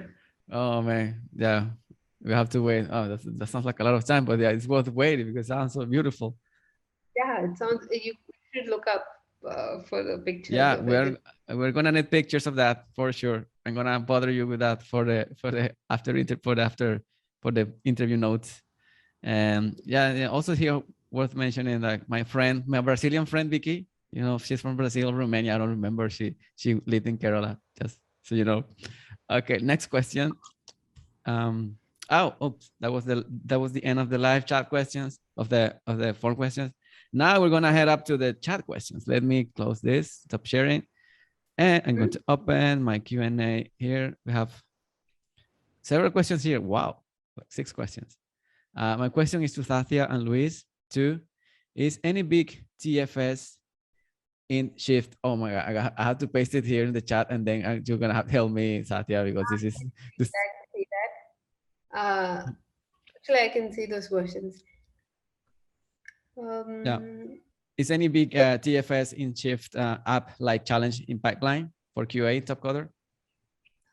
[SPEAKER 1] Oh man, yeah. We have to wait. Oh, that sounds like a lot of time, but yeah, it's worth waiting because it sounds so beautiful.
[SPEAKER 2] Yeah, it sounds. You should look up for the pictures
[SPEAKER 1] Yeah,
[SPEAKER 2] of it.
[SPEAKER 1] we're gonna need pictures of that for sure. I'm gonna bother you with that for the interview notes. And yeah, also here worth mentioning, like my Brazilian friend Vicky. She's from Brazil, Romania. I don't remember. She lived in Kerala. Just so you know. Okay, next question. Um, oops, that was the end of the live chat questions of the phone questions. Now we're gonna head up to the chat questions. Let me close this, stop sharing, and I'm going
[SPEAKER 2] Mhm.
[SPEAKER 1] to open my Q&A here. We have several questions here. Wow, like 6 questions. My question is to Sathya and Luis too. Is any big TFS in Shift? Oh my God, I have to paste it here in the chat, and then you're gonna have to help me, Sathya, because this is this.
[SPEAKER 2] I can see that. Actually, I can see those questions.
[SPEAKER 1] Yeah.
[SPEAKER 2] Um,
[SPEAKER 1] Is any big TFS in Shift app like challenge in pipeline for QA Topcoder?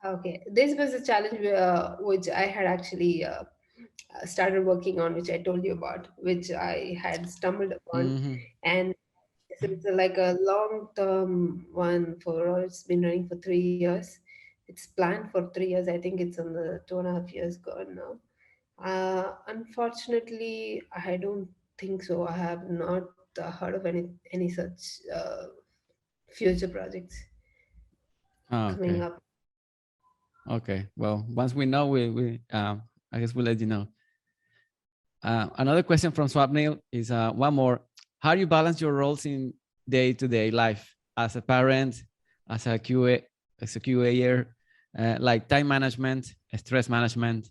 [SPEAKER 2] okay, this was a challenge which I had actually started working on, which I told you about, which I had stumbled upon,
[SPEAKER 1] Mm-hmm.
[SPEAKER 2] and so it's like a long-term one it's been running for 3 years. It's planned for 3 years. I think it's on the 2.5 years gone now. Unfortunately, I don't think so. I have not heard of any such future projects
[SPEAKER 1] Oh,
[SPEAKER 2] coming
[SPEAKER 1] okay.
[SPEAKER 2] up.
[SPEAKER 1] Okay. Well, once we know, we I guess we'll let you know. Another question from Swapnil is one more. How do you balance your roles in day-to-day life as a parent, as a QA, as a QAer, like time management, stress management,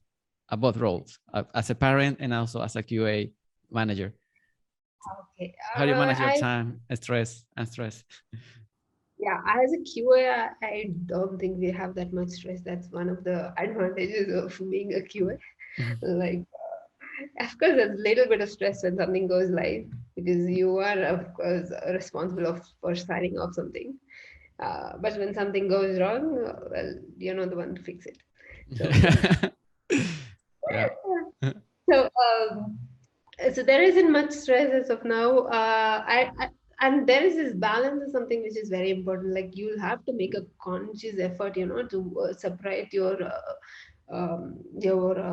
[SPEAKER 1] both roles, as a parent and also as a QA manager?
[SPEAKER 2] Okay.
[SPEAKER 1] How do you manage your
[SPEAKER 2] I
[SPEAKER 1] time, stress, and stress?
[SPEAKER 2] Yeah, as a QA, I don't think we have that much stress. That's one of the advantages of being a QA. Like, of course, there's a little bit of stress when something goes live because you are, of course, responsible for signing off something. But when something goes wrong, well, you're not the one to fix it. So,
[SPEAKER 1] Yeah.
[SPEAKER 2] so, um, so there isn't much stress as of now. And there is this balance is something which is very important. Like you'll have to make a conscious effort, to separate your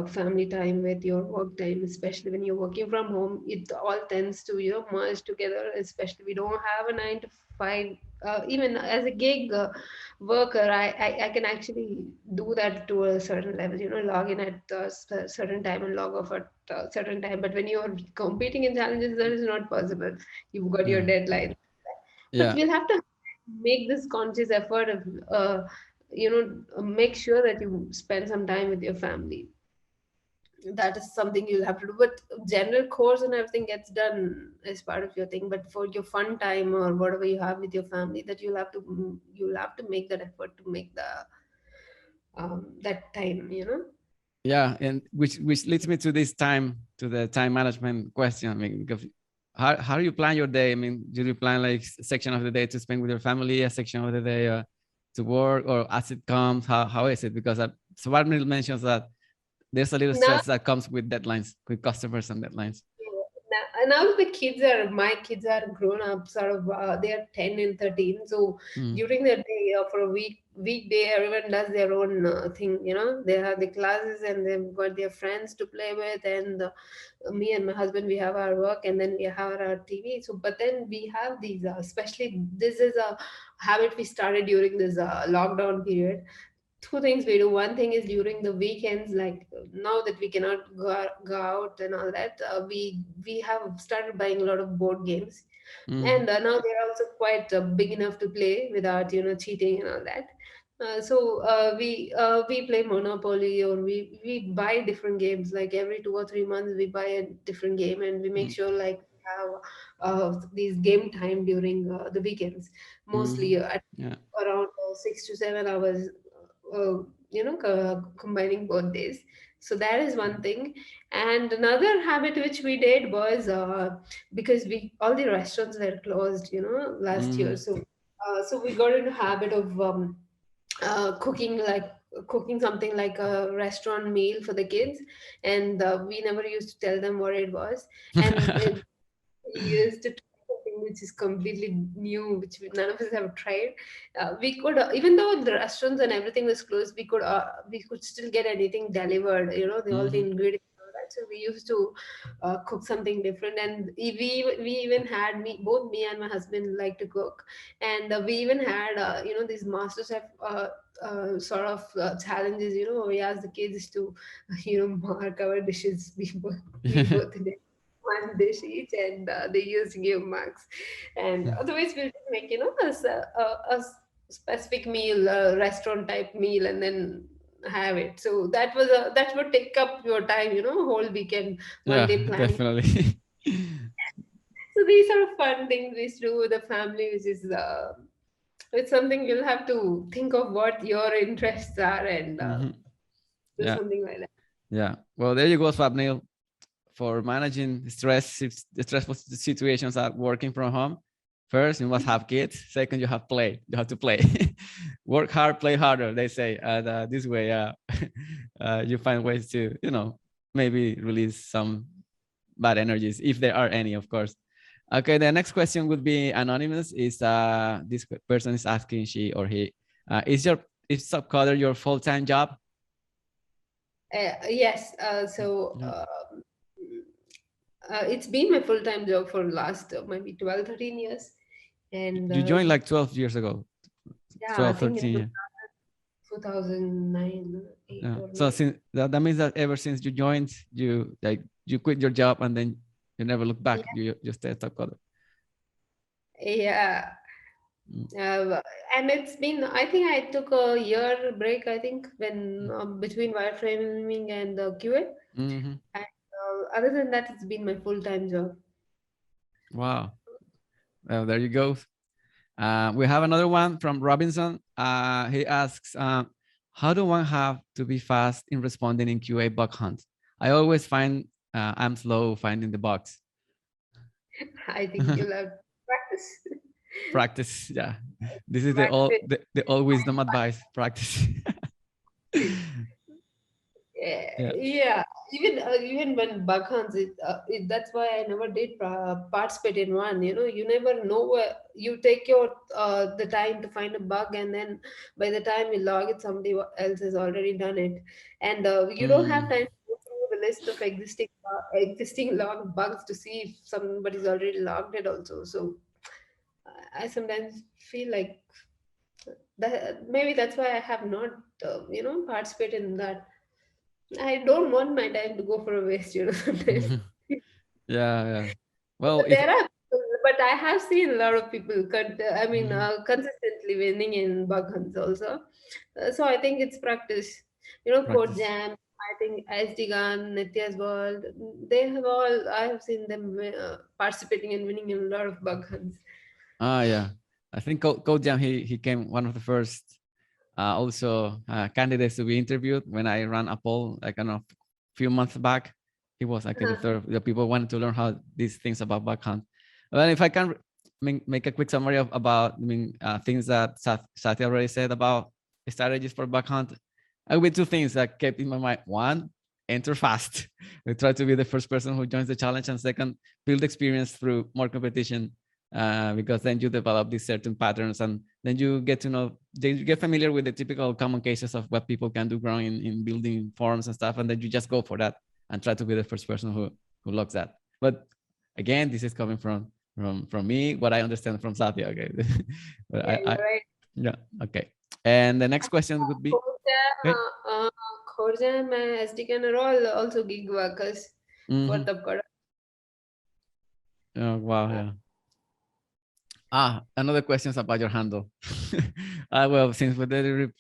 [SPEAKER 2] family time with your work time, especially when you're working from home. It all tends to merge together. Especially we don't have a 9 to 5. Even as a gig worker, I can actually do that to a certain level. Log in at a certain time and log off at a certain time. But when you're competing in challenges, that is not possible. You've got your
[SPEAKER 1] Yeah.
[SPEAKER 2] deadline. But
[SPEAKER 1] Yeah.
[SPEAKER 2] we'll have to make this conscious effort of make sure that you spend some time with your family. That is something you'll have to do, but general course and everything gets done as part of your thing. But for your fun time or whatever you have with your family, that you'll have to make that effort to make the that time.
[SPEAKER 1] Yeah, and which leads me to the time management question. I mean, because how do you plan your day? I mean, do you plan like a section of the day to spend with your family, a section of the day to work, or as it comes? How is it? Because Swarnil mentions that there's a little
[SPEAKER 2] Now,
[SPEAKER 1] stress that comes with deadlines, with customers and deadlines.
[SPEAKER 2] now the kids are my kids are grown up, sort of they are 10 and 13. So
[SPEAKER 1] Mm,
[SPEAKER 2] during the day, for a weekday, everyone does their own thing, they have the classes and they've got their friends to play with, and me and my husband, we have our work, and then we have our TV. So but then we have these especially this is a habit we started during this lockdown period. Two things we do. One thing is during the weekends, like now that we cannot go out and all that, we have started buying a lot of board games,
[SPEAKER 1] mm,
[SPEAKER 2] and now they're also quite big enough to play without cheating and all that. We play Monopoly, or we buy different games. Like every 2 or 3 months, we buy a different game, and we make
[SPEAKER 1] mm,
[SPEAKER 2] sure like we have these game time during the weekends, mostly
[SPEAKER 1] mm,
[SPEAKER 2] at
[SPEAKER 1] yeah.
[SPEAKER 2] around 6 to 7 hours, combining both days. So that is one thing. And another habit which we did was because we all the restaurants were closed, last year.
[SPEAKER 1] Mm,
[SPEAKER 2] So we got into habit of cooking, like cooking something like a restaurant meal for the kids, and we never used to tell them what it was. And used to try something which is completely new, which none of us have tried. We could, even though the restaurants and everything was closed, we could still get anything delivered. All the
[SPEAKER 1] mhm,
[SPEAKER 2] ingredients. And all that. So we used to cook something different, and we even had both me and my husband like to cook, and we even had these master chef sort of challenges. We asked the kids to mark our dishes. We both did one dish each, and they used to give marks. And otherwise we'll just make specific meal, a restaurant type meal, and then have it. So that would take up your time, whole weekend, one
[SPEAKER 1] yeah,
[SPEAKER 2] day planning.
[SPEAKER 1] definitely.
[SPEAKER 2] So these are fun things we do with the family, which is it's something you'll have to think of what your interests are, and
[SPEAKER 1] Mhm,
[SPEAKER 2] do
[SPEAKER 1] yeah,
[SPEAKER 2] something like that.
[SPEAKER 1] yeah. Well, there you go, Swapnil, for managing the stressful situations at working from home. First, you must have kids. Second, you have play. You have to play. Work hard, play harder. They say, and this way, you find ways to, maybe release some bad energies if there are any, of course. Okay, the next question would be anonymous. Is this person is asking, she or he, is Topcoder your full-time job?
[SPEAKER 2] Yes.
[SPEAKER 1] Yeah.
[SPEAKER 2] It's been my full-time job for last maybe 12, 13 years. And
[SPEAKER 1] You joined like 12 years ago,
[SPEAKER 2] yeah, I
[SPEAKER 1] 12,
[SPEAKER 2] think in
[SPEAKER 1] 13 years.
[SPEAKER 2] 2009, 8
[SPEAKER 1] Yeah.
[SPEAKER 2] or
[SPEAKER 1] So
[SPEAKER 2] 9.
[SPEAKER 1] since that means that ever since you joined, you quit your job and then you never look back. You just stay at Topcoder.
[SPEAKER 2] Yeah.
[SPEAKER 1] Mm,
[SPEAKER 2] And it's been, I think I took a year break, I think, when between wireframing and QA.
[SPEAKER 1] mm-hmm.
[SPEAKER 2] And other than that, it's been my full-time job.
[SPEAKER 1] Wow. Well, there you go. We have another one from Robinson. He asks, how do one have to be fast in responding in QA bug hunt? I always find I'm slow finding the bugs.
[SPEAKER 2] I think you'll have to practice.
[SPEAKER 1] Practice, yeah. This is
[SPEAKER 2] Practice.
[SPEAKER 1] the all wisdom advice. Practice.
[SPEAKER 2] Yeah,
[SPEAKER 1] Yeah.
[SPEAKER 2] yeah. Even when bug hunts, that's why I never did participate in one. You never know where you take your the time to find a bug, and then by the time you log it, somebody else has already done it, and you don't have
[SPEAKER 1] Mm.
[SPEAKER 2] time to go through the list of existing log bugs to see if somebody's already logged it also. So I sometimes feel like that maybe that's why I have not participated in that. I don't want my time to go for a waste, sometimes.
[SPEAKER 1] Yeah, yeah. Well,
[SPEAKER 2] But
[SPEAKER 1] if
[SPEAKER 2] there are, but I have seen a lot of people,
[SPEAKER 1] Mhm.
[SPEAKER 2] consistently winning in bug hunts also. So I think it's practice. Code
[SPEAKER 1] Practice.
[SPEAKER 2] Jam, I think SD Gun, Nitya's World, they have all, I have seen them participating and winning in a lot of bug hunts.
[SPEAKER 1] Yeah. I think Code Jam, he came one of the first also candidates to be interviewed when I ran a poll like I don't know, a few months back. he was actually the third. The people wanted to learn how these things about backhand. Well, if I can make a quick summary of about things that Satya already said about strategies for backhand, I will be two things that kept in my mind. One, enter fast. We try to be the first person who joins the challenge, and second, build experience through more competition, because then you develop these certain patterns, and then you get to know, then you get familiar with the typical common cases of what people can do growing in building forums and stuff, and then you just go for that and try to be the first person who logs that. But again, this is coming from me, what I understand from Satya. Okay, but
[SPEAKER 2] Yeah, you're right.
[SPEAKER 1] yeah, okay. And the next question would be, okay.
[SPEAKER 2] Khorjam and SDKN are all also gig workers for
[SPEAKER 1] Mm-hmm.
[SPEAKER 2] Topcoder.
[SPEAKER 1] Oh, wow, yeah. Another questions about your handle. Well, since we did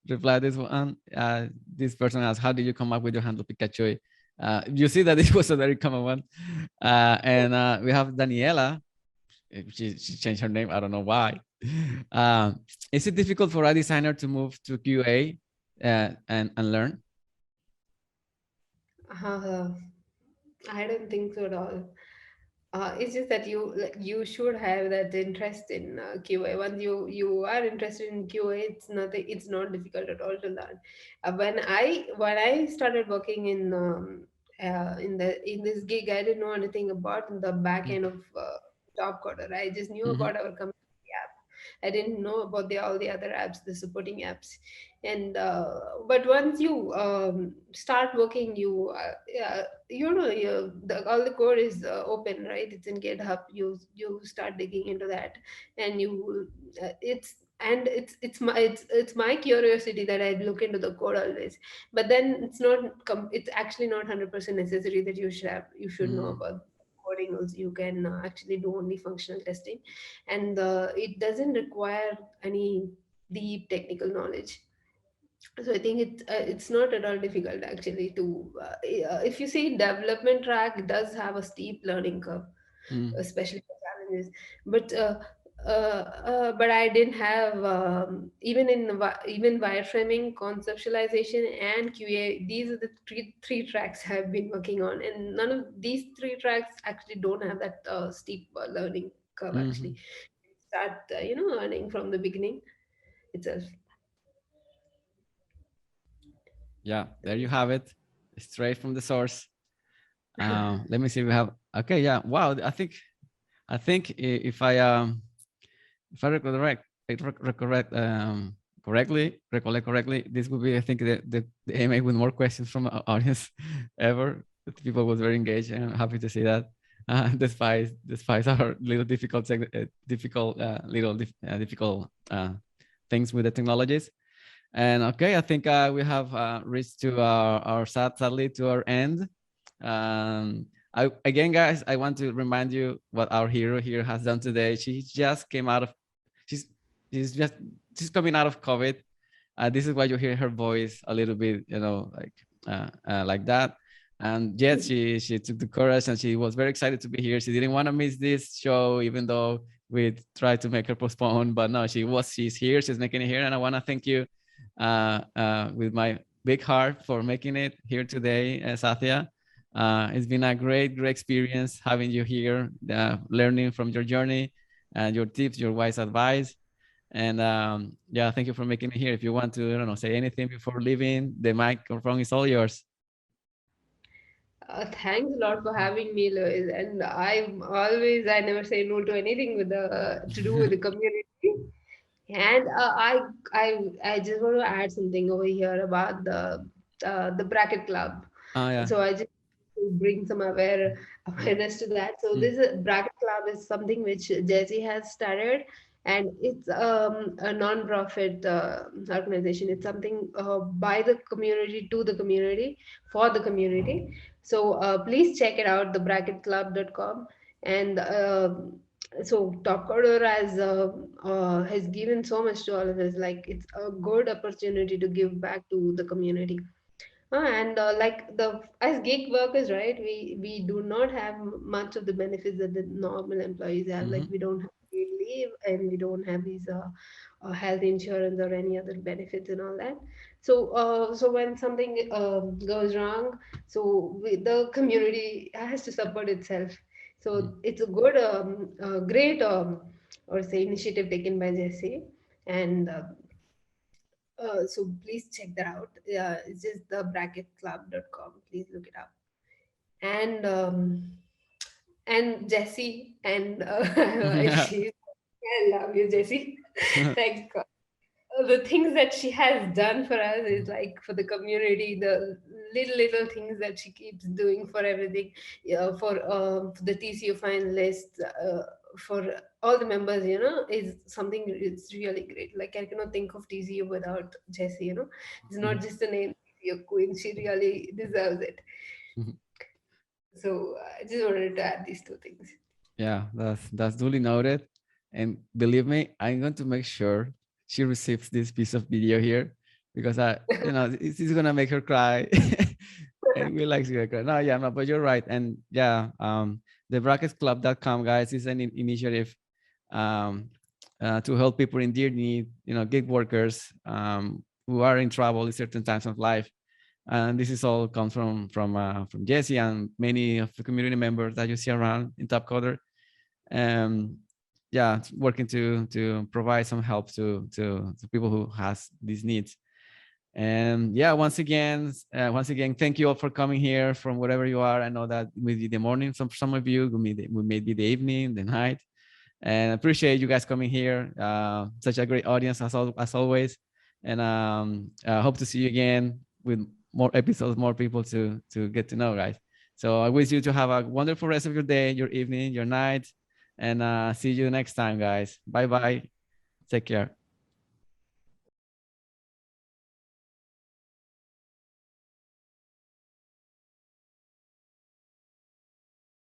[SPEAKER 1] reply this one, this person asked, how did you come up with your handle Picachui? You see that this was a very common one. And we have Daniela. She changed her name. I don't know why. Is it difficult for a designer to move to QA and learn?
[SPEAKER 2] Uh, I don't think so at all. It's just that you should have that interest in QA. Once you are interested in QA, it's not difficult at all to learn. When I started working in this gig, I didn't know anything about the back end of Topcoder. I just knew
[SPEAKER 1] Mm-hmm.
[SPEAKER 2] about our community app. I didn't know about all the other apps, the supporting apps. And but once you start working, all the code is open, right? It's in GitHub. You start digging into that, and it's my curiosity that I look into the code always. But then it's actually not 100% necessary that you should know
[SPEAKER 1] Mm-hmm.
[SPEAKER 2] about coding. Also, you can actually do only functional testing, and it doesn't require any deep technical knowledge. So I think it's not at all difficult actually to if you see, development track does have a steep learning curve, especially for challenges. But but I didn't have even wireframing, conceptualization, and QA. These are the three tracks I've been working on, and none of these three tracks actually don't have that steep learning curve.
[SPEAKER 1] Mm-hmm.
[SPEAKER 2] Actually, start learning from the beginning itself.
[SPEAKER 1] Yeah, there you have it, straight from the source. Let me see. We have, okay. Yeah. Wow. I think if I recollect correctly, this would be, I think, the AMA with more questions from our audience ever. The people was very engaged, and I'm happy to see that. Despite our little difficult things with the technologies. And okay, I think we have reached to our sadly to our end. Again, guys, I want to remind you what our hero here has done today. She just came out of, she's she's just she's coming out of COVID. This is why you hear her voice a little bit, like that. And yet she took the courage, and she was very excited to be here. She didn't want to miss this show, even though we tried to make her postpone. But no, she's here. She's making it here, and I want to thank you with my big heart for making it here today, Sathya. It's been a great experience having you here, learning from your journey and your tips, your wise advice. And yeah, thank you for making it here. If you want to, I don't know, say anything before leaving, the microphone is all yours.
[SPEAKER 2] Thanks a lot for having me, Lois. And I never say no to anything with the to do with the community. And I just want to add something over here about the bracket club.
[SPEAKER 1] Yeah.
[SPEAKER 2] So I just to bring some awareness to that. So
[SPEAKER 1] Mm.
[SPEAKER 2] this bracket club is something which Jesse has started, and it's a non-profit organization. It's something by the community, to the community, for the community. So please check it out, thebracketclub.com. And so Topcoder has given so much to all of us. Like, it's a good opportunity to give back to the community. And like the as gig workers, right? We do not have much of the benefits that the normal employees have. Like,
[SPEAKER 1] Mm-hmm.
[SPEAKER 2] we don't have paid leave, and we don't have these health insurance or any other benefits and all that. So when something goes wrong, the community has to support itself. So it's a good, great, or say initiative taken by Jesse, and so please check that out. It's just the bracketclub.com. Please look it up. And Jessie and she, I love you, Jessie. Like the things that she has done for us is like for the community, the little things that she keeps doing for everything, for the TCU finalists, for all the members, is something. It's really great. Like I cannot think of TCU without Jessie. It's not just a name, TCU queen. She really deserves it. So I just wanted to add these two things.
[SPEAKER 1] Yeah, that's duly noted. And believe me, I'm going to make sure she receives this piece of video here because this is gonna make her cry. And we like to get cry. No, yeah, no, but you're right. And yeah, the bracketsclub.com, guys, is an initiative um, to help people in dear need, gig workers who are in trouble in certain times of life. And this is all comes from Jesse and many of the community members that you see around in Topcoder. Yeah, working to provide some help to people who has these needs. And yeah, once again, thank you all for coming here from wherever you are. I know that maybe the morning, some of you, maybe the evening, the night, and I appreciate you guys coming here. Such a great audience as always, and I hope to see you again with more episodes, more people to get to know, guys. So I wish you to have a wonderful rest of your day, your evening, your night, and see you next time, guys. Bye bye. Take care.